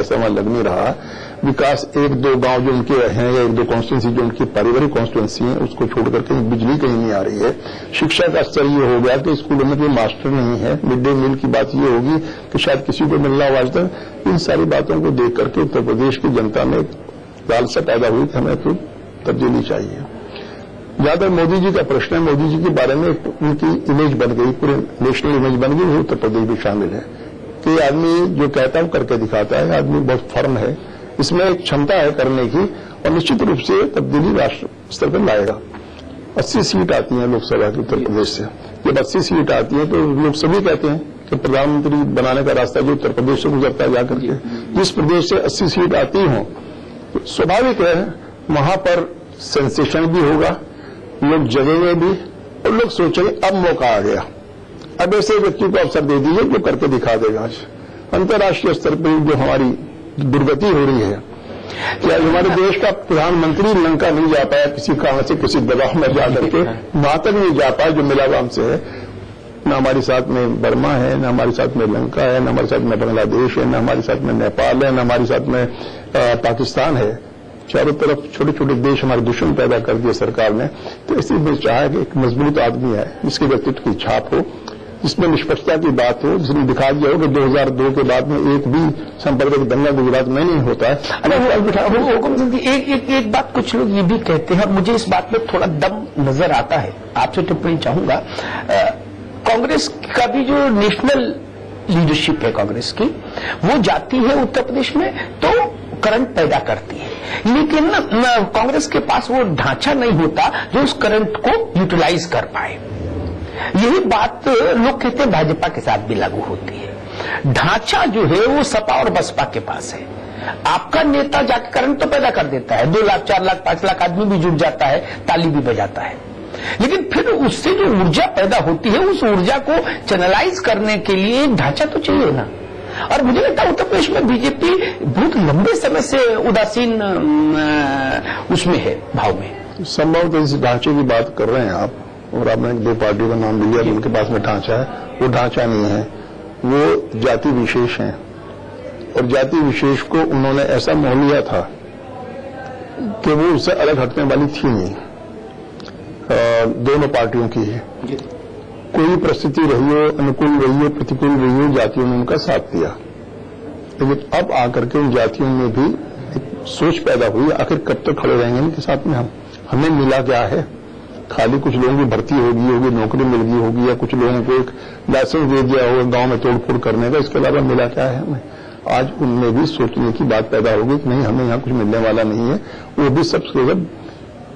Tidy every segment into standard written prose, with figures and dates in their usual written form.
पैसा वहां लग नहीं रहा। विकास एक दो गांव जो उनके हैं या एक दो कॉन्स्टिट्यूंसी जो उनकी पारिवारिक कॉन्स्टिट्यूंसी है उसको छोड़ करके बिजली कहीं नहीं आ रही है। शिक्षा का स्तर ये हो गया कि स्कूलों में कोई मास्टर नहीं है। मिड डे मील की बात ये होगी कि शायद किसी को मिलना हो आज तक। इन सारी बातों को देख करके उत्तर प्रदेश की जनता में लालसा पैदा हुई कि हमें तो तब्दीली चाहिए। जहां तक मोदी जी का प्रश्न है, मोदी जी के बारे में उनकी इमेज बन गई, पूरे नेशनल इमेज बन गई, उत्तर प्रदेश भी शामिल है कि आदमी जो कहता है वो करके दिखाता है, आदमी बहुत फर्म है, इसमें एक क्षमता है करने की और निश्चित रूप से तब्दीली राष्ट्र स्तर पर लाएगा। 80 सीट आती हैं लोकसभा की उत्तर प्रदेश से। जब 80 सीट आती है तो लोग सभी कहते हैं कि प्रधानमंत्री बनाने का रास्ता जो उत्तर प्रदेश से गुजरता है जाकर के, जिस प्रदेश से 80 सीट आती हों तो स्वाभाविक है वहां पर सेंसेशन भी होगा, लोग जगेंगे भी और लोग सोचेंगे अब मौका आ गया, अब ऐसे व्यक्ति को अवसर दे दीजिए जो करके दिखा देगा। अंतर्राष्ट्रीय स्तर पर जो हमारी दुर्गति हो रही है कि आज हमारे देश का प्रधानमंत्री लंका नहीं जा पाया, किसी कारण से किसी दबाव में जाकर के वहां तक नहीं जा पाया जो मिलावाम से है। न हमारे साथ में बर्मा है, न हमारे साथ में लंका है, न हमारे साथ में बांग्लादेश है, न हमारे साथ में नेपाल है, न हमारे साथ में पाकिस्तान है। चारों तरफ छोटे छोटे देश हमारे दुश्मन पैदा कर दिए सरकार ने। तो इसलिए चाहा कि एक मजबूत आदमी है जिसके व्यक्तित्व की छाप हो, जिसमें निष्पक्षता की बात हो, जिसने दिखा दिया हो कि 2002 के बाद में एक भी सांप्रदायिक दंगा गुजरात में नहीं होता है। एक बात कुछ लोग ये भी कहते हैं और मुझे इस बात में थोड़ा दम नजर आता है, आपसे टिप्पणी चाहूंगा। कांग्रेस का भी जो नेशनल लीडरशिप है कांग्रेस की, वो जाती है उत्तर प्रदेश में तो करंट पैदा करती है, लेकिन कांग्रेस के पास वो ढांचा नहीं होता जो उस करंट को यूटिलाइज कर पाए। यही बात लोग कहते हैं भाजपा के साथ भी लागू होती है। ढांचा जो है वो सपा और बसपा के पास है। आपका नेता जाकर करंट तो पैदा कर देता है, 2 लाख 4 लाख 5 लाख आदमी भी जुट जाता है, ताली भी बजाता है, लेकिन फिर उससे जो ऊर्जा पैदा होती है उस ऊर्जा को चैनलाइज करने के लिए ढांचा तो चाहिए ना। और मुझे लगता है उत्तर प्रदेश में बीजेपी बहुत लंबे समय से उदासीन उसमें है, भाव में। संभवतः इस ढांचे की बात कर रहे हैं आप और आपने 2 पार्टियों का नाम लिया उनके पास में ढांचा है। वो ढांचा नहीं है, वो जाति विशेष है और जाति विशेष को उन्होंने ऐसा मोह लिया था कि वो उससे अलग हटने वाली थी नहीं। दोनों पार्टियों की है, कोई परिस्थिति रही हो, अनुकूल रही हो, प्रतिकूल रही हो, जातियों ने उनका साथ दिया। लेकिन अब आकर के उन जातियों में भी एक सोच पैदा हुई, आखिर कब तक खड़े रहेंगे इनके साथ में हम, हमें मिला क्या है। खाली कुछ लोगों की भर्ती होगी, नौकरी मिल गई होगी, या कुछ लोगों को एक लाइसेंस दे दिया होगा गांव में तोड़फोड़ करने का, इसके अलावा मिला क्या है हमें। आज उनमें भी सोचने की बात पैदा होगी कि नहीं, हमें यहां कुछ मिलने वाला नहीं है। वो भी सब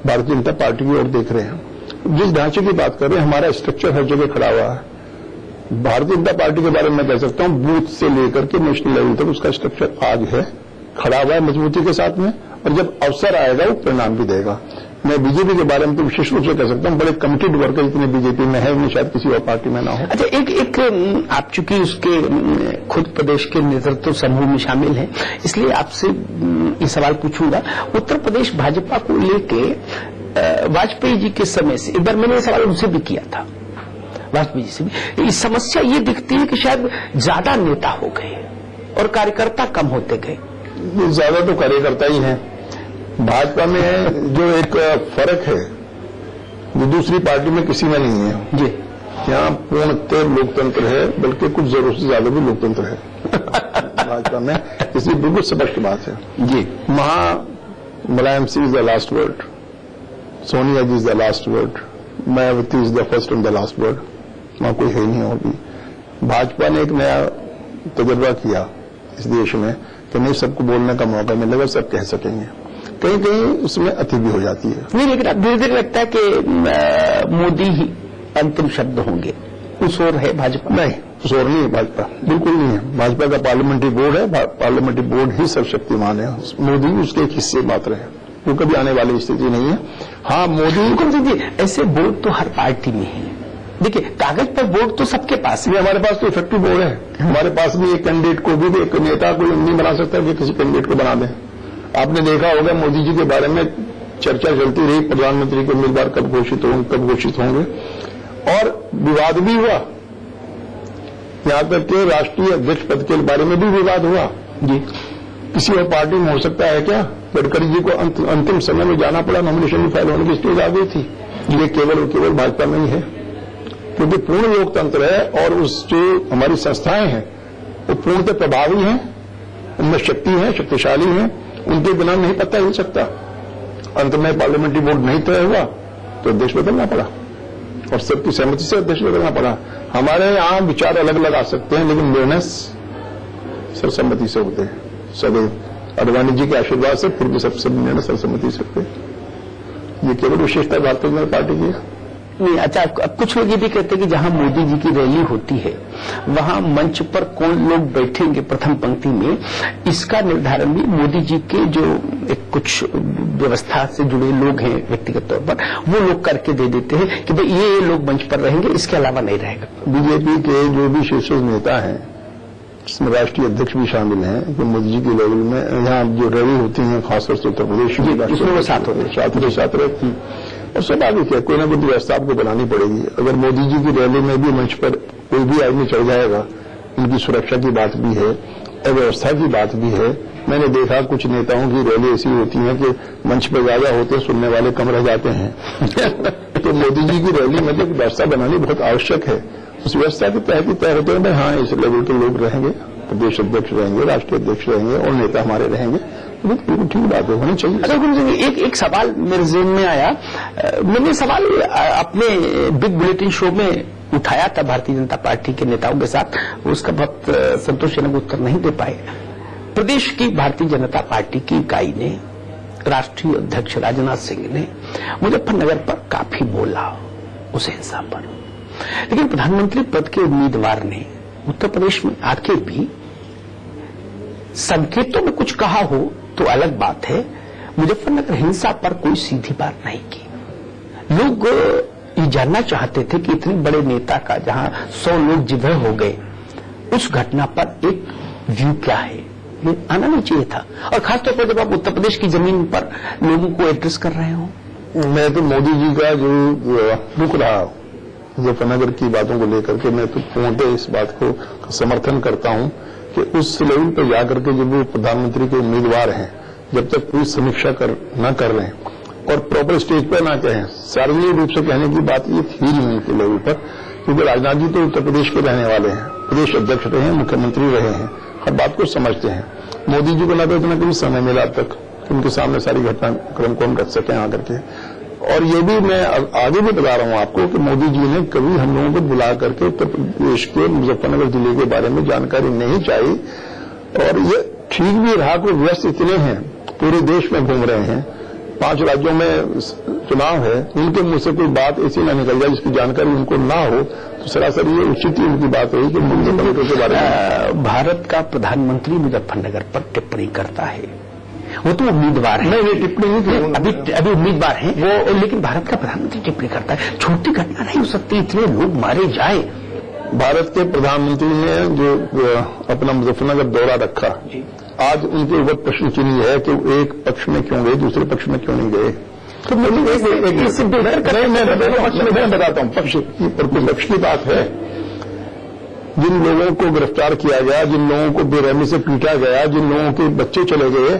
भारतीय जनता पार्टी की ओर देख रहे हैं। जिस ढांचे की बात कर रहे हैं, हमारा स्ट्रक्चर हर जगह खड़ा हुआ है। भारतीय जनता पार्टी के बारे में मैं कह सकता हूं बूथ से लेकर के नेशनल लेवल तक उसका स्ट्रक्चर आज है, खड़ा हुआ है मजबूती के साथ में, और जब अवसर आएगा वो परिणाम भी देगा। मैं बीजेपी के बारे में तो विशेष रूप से कह सकता हूं बड़े कमिटेड वर्कर इतने बीजेपी में है, उन्हें शायद किसी और पार्टी में ना हो। अच्छा, एक आप चूंकि उसके खुद प्रदेश के नेतृत्व समूह में शामिल हैं, इसलिए आपसे ये सवाल पूछूंगा। उत्तर प्रदेश भाजपा को लेके वाजपेयी जी के समय से, एक बार मैंने ये सवाल उनसे भी किया था, वाजपेयी जी से भी, इस समस्या ये दिखती है कि शायद ज्यादा नेता हो गए और कार्यकर्ता कम होते गए। ज्यादा तो कार्यकर्ता ही हैं। भाजपा में जो एक फर्क है जो दूसरी पार्टी में किसी में नहीं है जी, यहाँ पूर्णतः लोकतंत्र है, बल्कि कुछ जरूरत से ज्यादा भी लोकतंत्र है भाजपा में, इसलिए बिल्कुल स्पष्ट बात है जी। वहां Mulayam Singh is the last word, Sonia ji is the last word, Mayawati is the first and the last word, वहां कोई है नहीं होगी। भाजपा ने एक नया तजर्बा किया इस देश में कि नहीं, सबको बोलने का मौका मिलेगा, सब कह सकेंगे। कहीं कहीं उसमें अति भी हो जाती है। नहीं, लेकिन अब धीरे धीरे लगता है कि मोदी ही अंतिम शब्द होंगे। उस ओर है भाजपा? नहीं, उस ओर नहीं है भाजपा, बिल्कुल नहीं है। भाजपा का पार्लियामेंट्री बोर्ड है, पार्लियामेंट्री बोर्ड ही सर्वशक्तिमान है, मोदी उसके एक हिस्से मात्र है, वो कभी आने वाली स्थिति नहीं है। हाँ, मोदी ऐसे बोर्ड तो हर पार्टी में है। देखिए, कागज पर बोर्ड तो सबके पास है, हमारे पास तो इफेक्टिव बोर्ड है। हमारे पास भी एक कैंडिडेट को भी, एक नेता को नहीं बना सकता कि किसी कैंडिडेट को बना दें। आपने देखा होगा मोदी जी के बारे में चर्चा चलती रही, प्रधानमंत्री के उम्मीदवार कब घोषित होंगे, और विवाद भी हुआ। यहां तक कि राष्ट्रीय अध्यक्ष पद के बारे में भी विवाद हुआ जी। किसी और पार्टी में हो सकता है क्या? गडकरी जी को अंतिम समय में जाना पड़ा, नॉमिनेशन फाइल होने की स्टेज आ गई थी। ये केवल और केवल भाजपा में ही है, क्योंकि पूर्ण लोकतंत्र है और उस जो हमारी संस्थाएं हैं वो पूर्णतः प्रभावी हैं, उनमें शक्ति है, शक्तिशाली हैं, उनके बिना नहीं पता हिल सकता। अंत में पार्लियामेंट्री बोर्ड नहीं तय हुआ तो अध्यक्ष बदलना पड़ा और सबकी सहमति से अध्यक्ष बदलना पड़ा। हमारे यहां विचार अलग अलग आ सकते हैं, लेकिन निर्णय सर्वसम्मति से होते हैं सदैव। अडवाणी जी के आशीर्वाद से फिर भी सबसे निर्णय सर्वसम्मति से होते हैं। ये केवल विशेषता भारतीय जनता पार्टी की है। नहीं, अच्छा, अब कुछ लोग ये भी कहते हैं कि जहां मोदी जी की रैली होती है वहां मंच पर कौन लोग बैठेंगे प्रथम पंक्ति में, इसका निर्धारण भी मोदी जी के जो एक कुछ व्यवस्था से जुड़े लोग हैं व्यक्तिगत तौर पर, वो लोग करके दे देते हैं कि भाई ये लोग मंच पर रहेंगे, इसके अलावा नहीं रहेगा। बीजेपी के जो भी शीर्ष नेता हैं, जिसमें राष्ट्रीय अध्यक्ष भी शामिल हैं, तो मोदी जी के लेवल में यहाँ जो रैली होती है खासतौर से उत्तर प्रदेश में साथ रहती है और स्वाभाविक है कोई ना कोई व्यवस्था आपको बनानी पड़ेगी। अगर मोदी जी की रैली में भी मंच पर कोई भी आदमी चढ़ जाएगा, उनकी सुरक्षा की बात भी है, अव्यवस्था की बात भी है। मैंने देखा कुछ नेताओं की रैली ऐसी होती है कि मंच पर ज्यादा होते सुनने वाले कम रह जाते हैं तो मोदी जी की रैली में तो व्यवस्था बनानी बहुत आवश्यक है। उस व्यवस्था के तहत ही तय होते हैं भाई हाँ इस लेवल के लोग रहेंगे, प्रदेश अध्यक्ष रहेंगे, राष्ट्रीय अध्यक्ष रहेंगे और नेता हमारे रहेंगे। बिल्कुल ठीक बात है, होनी चाहिए। अच्छा, एक सवाल मेरे ज़हन में आया, मैंने सवाल अपने बिग बुलेटिन शो में उठाया था भारतीय जनता पार्टी के नेताओं के साथ, उसका बहुत संतोषजनक उत्तर नहीं दे पाए। प्रदेश की भारतीय जनता पार्टी की इकाई ने, राष्ट्रीय अध्यक्ष राजनाथ सिंह ने मुजफ्फरनगर पर काफी बोला उस हिंसा पर, लेकिन प्रधानमंत्री पद के उम्मीदवार ने उत्तर प्रदेश में आके भी संकेतों में कुछ कहा हो तो अलग बात है, मुजफ्फरनगर हिंसा पर कोई सीधी बात नहीं की। लोग ये जानना चाहते थे कि इतने बड़े नेता का जहां 100 लोग जिधर हो गए, उस घटना पर एक व्यू क्या है, ये आना नहीं चाहिए था। और खासतौर पर जब आप उत्तर प्रदेश की जमीन पर लोगों को एड्रेस कर रहे हो। मैं तो मोदी जी का जो रुख रहा मुजफ्फरनगर की बातों को लेकर के, मैं तो पूर्णतः इस बात को समर्थन करता हूं कि उस लेवल पर जाकर के जब वो प्रधानमंत्री के उम्मीदवार हैं, जब तक पूरी समीक्षा न कर रहे हैं और प्रॉपर स्टेज पर ना कहें, सार्वजनिक रूप से कहने की बात ये थी नहीं उनके लेवल पर, क्योंकि राजनाथ जी तो उत्तर प्रदेश के रहने वाले हैं, प्रदेश अध्यक्ष रहे हैं, मुख्यमंत्री रहे हैं, हर बात को समझते हैं। मोदी जी को ना तो इतना कभी समय मिला अब तक कि उनके सामने सारी घटनाक्रम को हम रख सकें आकर के। और ये भी मैं आगे भी बता रहा हूं आपको कि मोदी जी ने कभी हम लोगों को बुला करके उत्तर प्रदेश के मुजफ्फरनगर जिले के बारे में जानकारी नहीं चाहिए। और ये ठीक भी रहा कि व्यस्त इतने हैं, पूरे देश में घूम रहे हैं, 5 राज्यों में चुनाव है, उनके मुंह से कोई बात ऐसी ना निकल जाए जिसकी जानकारी उनको ना हो, तो सरासर ये उचित ही उनकी बात रही कि मुजफ्फरनगर के बारे में। भारत का प्रधानमंत्री मुजफ्फरनगर पर टिप्पणी करता है, वो तो उम्मीदवार है। नहीं, टिप्पणी नहीं, अभी उम्मीदवार है वो, लेकिन भारत का प्रधानमंत्री टिप्पणी करता है। छोटी घटना नहीं हो सकती, इतने लोग मारे जाए। भारत के प्रधानमंत्री ने जो अपना मुजफ्फरनगर दौरा रखा, आज उनके ऊपर प्रश्न चिन्ह है कि वो एक पक्ष में क्यों गए, दूसरे पक्ष में क्यों नहीं गए। तो मैं बताता हूं, पक्ष की बात है। जिन लोगों को गिरफ्तार किया गया, जिन लोगों को बेरहमी से पीटा गया, जिन लोगों के बच्चे चले गए,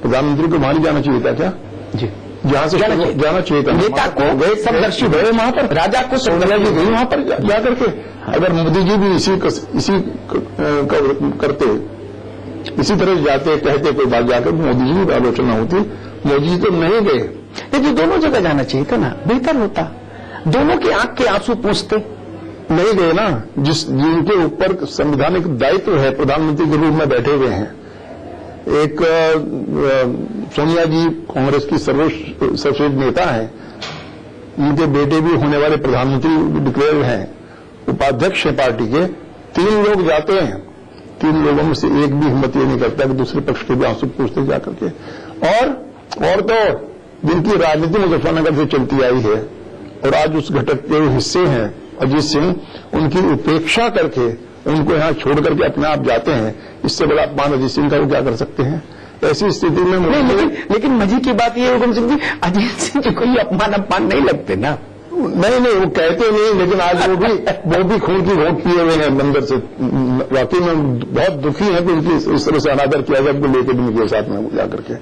प्रधानमंत्री को वहां नहीं जाना चाहिए था क्या? जी, जहां से जाना चाहिए था। नेता को गए, समदर्शी गए वहां पर, राजा को समदर्शी गई वहां पर जाकर के। अगर मोदी जी भी इसी करते, इसी तरह जाते कहते कोई बात, जाकर मोदी जी की आलोचना होती। मोदी जी तो नहीं गए, लेकिन दोनों जगह जाना चाहिए था ना, बेहतर होता। दोनों की आंख के आंसू पूछते, नहीं गए ना। जिनके ऊपर संवैधानिक दायित्व है, प्रधानमंत्री के रूप में बैठे हुए हैं। एक सोनिया जी कांग्रेस की सर्वश्रेष्ठ नेता हैं, उनके बेटे भी होने वाले प्रधानमंत्री डिक्लेयर हैं, उपाध्यक्ष हैं पार्टी के। 3 लोग जाते हैं, 3 लोगों में से एक भी हिम्मत ये नहीं करता कि दूसरे पक्ष के भी आंसू पूछते जाकर के। और तो जिनकी राजनीति मुजफ्फरनगर से चलती आई है और आज उस घटक के हिस्से हैं अजीत सिंह, उनकी उपेक्षा करके उनको यहां छोड़ करके अपने आप जाते हैं। इससे बड़ा अपमान अजीत सिंह का वो क्या कर सकते हैं ऐसी स्थिति में? लेकिन मजे की बात यह है हुकुम सिंह जी, अजीत सिंह जी कोई अपमान नहीं लगते ना। नहीं, वो कहते नहीं, लेकिन आज वो भी खून की घोंट पिए हुए हैं अंदर से। वाकई में बहुत दुखी है कि उनकी इस तरह से अनादर किया गया, उनको लेकर भी नहीं गए साथ में जाकर के।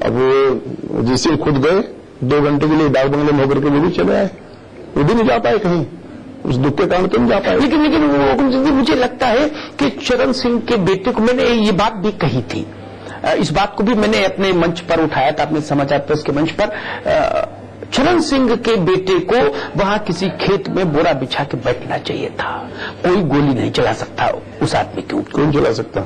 अब वो अजीत सिंह खुद गए 2 घंटे के लिए डाक बंगले में होकर के, वो भी चले आए, वो भी नहीं जा पाए कहीं, उस दुख के कारण तो नहीं जा पाए। लेकिन मुझे लगता है कि चरण सिंह के बेटे को, मैंने ये बात भी कही थी, इस बात को भी मैंने अपने मंच पर उठाया था, अपने समाचार प्रेस के मंच पर। चरण सिंह के बेटे को वहां किसी खेत में बोरा बिछा के बैठना चाहिए था। कोई गोली नहीं चला सकता उस आदमी के ऊपर। कौन चला सकता?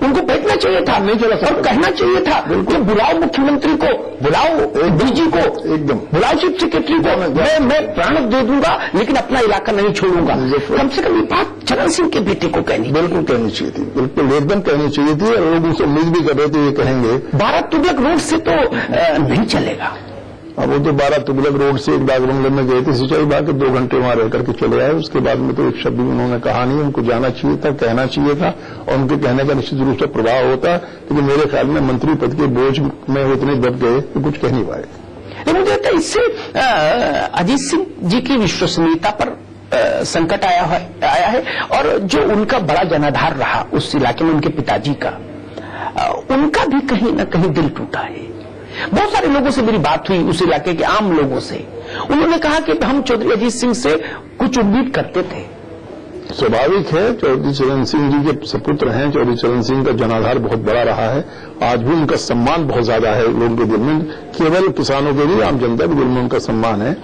उनको बैठना चाहिए था, नहीं चला सकता, और कहना चाहिए था कि बुलाओ मुख्यमंत्री को, बुलाओ डीजी को, एकदम बुलाओ चीफ सेक्रेटरी को, मैं प्राण दे दूंगा लेकिन अपना इलाका नहीं छोड़ूंगा। कम से कम ये बात चरण सिंह के बेटे को कहनी, बिल्कुल कहनी चाहिए थी, बिल्कुल एकदम कहनी चाहिए थी। और लोग उनसे उम्मीद भी कर रहे थे ये कहेंगे। 12 तुगलक रोड से तो नहीं चलेगा। अब वो तो 12 तुगलक रोड से एक डाक बंगले में गए थे, सिंचाई बाग के 2 घंटे वहां रह करके चले आए। उसके बाद में तो एक शब्द भी उन्होंने कहा नहीं, उनको जाना चाहिए था, कहना चाहिए था, और उनके कहने का निश्चित रूप से प्रभाव होता। लेकिन मेरे ख्याल में मंत्री पद के बोझ में वो इतने दब गए कि कुछ कह नहीं पाए। लेकिन मुझे लगता है इससे अजीत सिंह जी की विश्वसनीयता पर संकट आया है, और जो उनका बड़ा जनाधार रहा उस इलाके में उनके पिताजी का, उनका भी कहीं न कहीं दिल टूटा है। बहुत सारे लोगों से मेरी बात हुई, उस इलाके के आम लोगों से। उन्होंने कहा कि हम चौधरी अजीत सिंह से कुछ उम्मीद करते थे। स्वाभाविक है, चौधरी चरण सिंह जी के सपुत्र हैं। चौधरी चरण सिंह का जनाधार बहुत बड़ा रहा है, आज भी उनका सम्मान बहुत ज्यादा है लोगों के दिल में। केवल किसानों के लिए, आम जनता के दिल में उनका सम्मान है।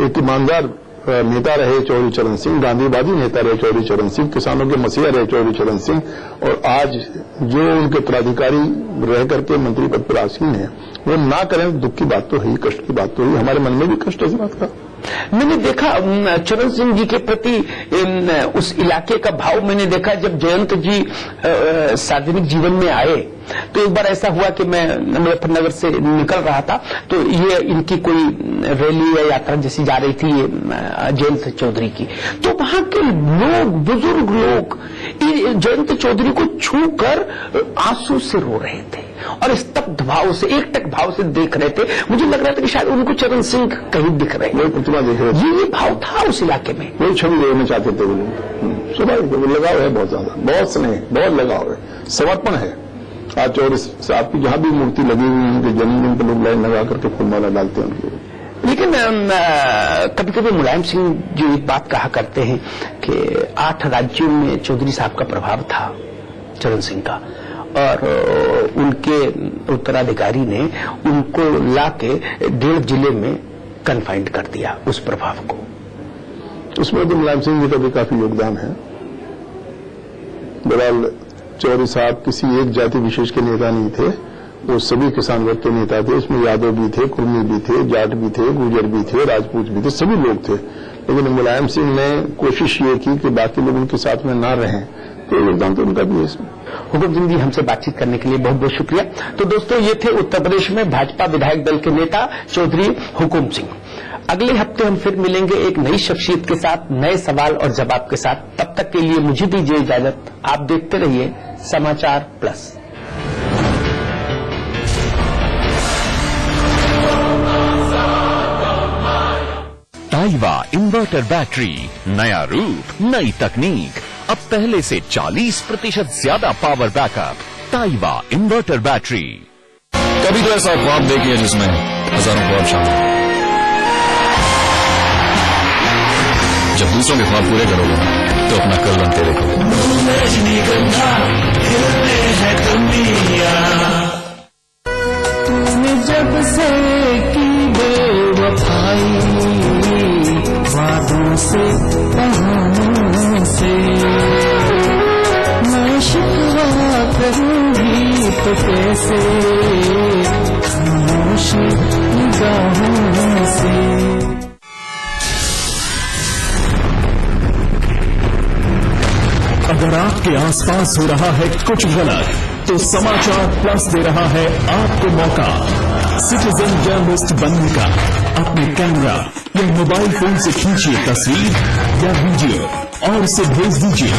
एक ईमानदार नेता रहे चौधरी चरण सिंह, गांधीवादी नेता रहे चौधरी चरण सिंह, किसानों के मसीहा रहे चौधरी चरण सिंह। और आज जो उनके उत्तराधिकारी रह करके मंत्री पद पर आसीन है, वो ना करें, दुख की बात तो है, कष्ट की बात तो है। हमारे मन में भी कष्ट है इस बात का। मैंने देखा चरण सिंह जी के प्रति उस इलाके का भाव मैंने देखा। जब जयंत जी सार्वजनिक जीवन में आए तो एक बार ऐसा हुआ कि मैं मुजफ्फरनगर से निकल रहा था, तो ये इनकी कोई रैली या यात्रा जैसी जा रही थी जयंत चौधरी की, तो वहां के लोग, बुजुर्ग लोग जयंत चौधरी को छूकर आंसू से रो रहे थे और स्तब्ध भाव से, एकटक भाव से देख रहे थे। मुझे लग रहा था कि शायद उनको चरण सिंह कहीं दिख रहे हैं, प्रतिमा देख रहे थे। ये भाव था उस इलाके में, वही छवि देखना चाहते थे वो लोग। स्वाभाविक लगाव है, बहुत ज्यादा, बहुत स्नेह, बहुत लगाव है, समर्पण है। आज चौधरी साहब की जहां भी मूर्ति लगी हुई है, उनके जन्मदिन पर लोग लाइन लगा करके फूलमाला डालते हैं उनके। लेकिन कभी कभी मुलायम सिंह जो एक बात कहा करते हैं कि 8 राज्यों में चौधरी साहब का प्रभाव था, चरण सिंह का, और उनके उत्तराधिकारी ने उनको लाके 1.5 जिले में कन्फाइंड कर दिया उस प्रभाव को। उसमें तो मुलायम सिंह जी का भी काफी योगदान है। बहरहाल चौधरी साहब किसी एक जाति विशेष के नेता नहीं थे, वो सभी किसान वर्ग के नेता थे। उसमें यादव भी थे, कुर्मी भी थे, जाट भी थे, गुर्जर भी थे, राजपूत भी थे, सभी लोग थे। लेकिन मुलायम सिंह ने कोशिश ये की कि बाकी लोग उनके साथ में ना रहें, तो योगदान तो उनका भी है इसमें। हुकुम सिंह जी, हमसे बातचीत करने के लिए बहुत बहुत शुक्रिया। तो दोस्तों, ये थे उत्तर प्रदेश में भाजपा विधायक दल के नेता चौधरी हुकुम सिंह। अगले हफ्ते हम फिर मिलेंगे एक नई शख्सियत के साथ, नए सवाल और जवाब के साथ। तब तक के लिए मुझे दीजिए इजाजत। आप देखते रहिए समाचार प्लस। ताइवा इन्वर्टर बैटरी, नया रूप, नई तकनीक, अब पहले से 40% ज्यादा पावर बैकअप। ताइवा इन्वर्टर बैटरी। कभी तो ऐसा ख्वाब देखिए जिसमें हजारों ख्वाब शामिल। जब दूसरों के ख्वाब पूरे करोगे तो अपना कल बनते देखोगे। तूने जब से की बेवफाई, वादों से, बहानों से, मैं शिकवा करूंगी तो कैसे, खामोश निगाहों से। अगर आपके आसपास हो रहा है कुछ गलत, तो समाचार प्लस दे रहा है आपको मौका सिटीजन जर्नलिस्ट बनने का। अपने कैमरा या मोबाइल फोन से खींचिए तस्वीर या वीडियो और उसे भेज दीजिए,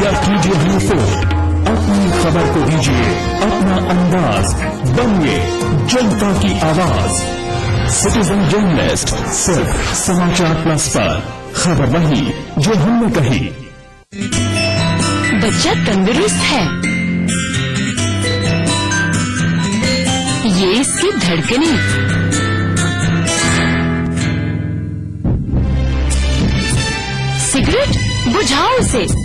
या कीजिए हमें फोन। अपनी खबर को दीजिए अपना अंदाज, बनिए जनता की आवाज। सिटीजन जर्नलिस्ट सिर्फ समाचार प्लस पर। खबर वही जो हमने कही। बच्चा तंदुरुस्त है, ये इसकी धड़कनें। सिगरेट बुझाओ उसे।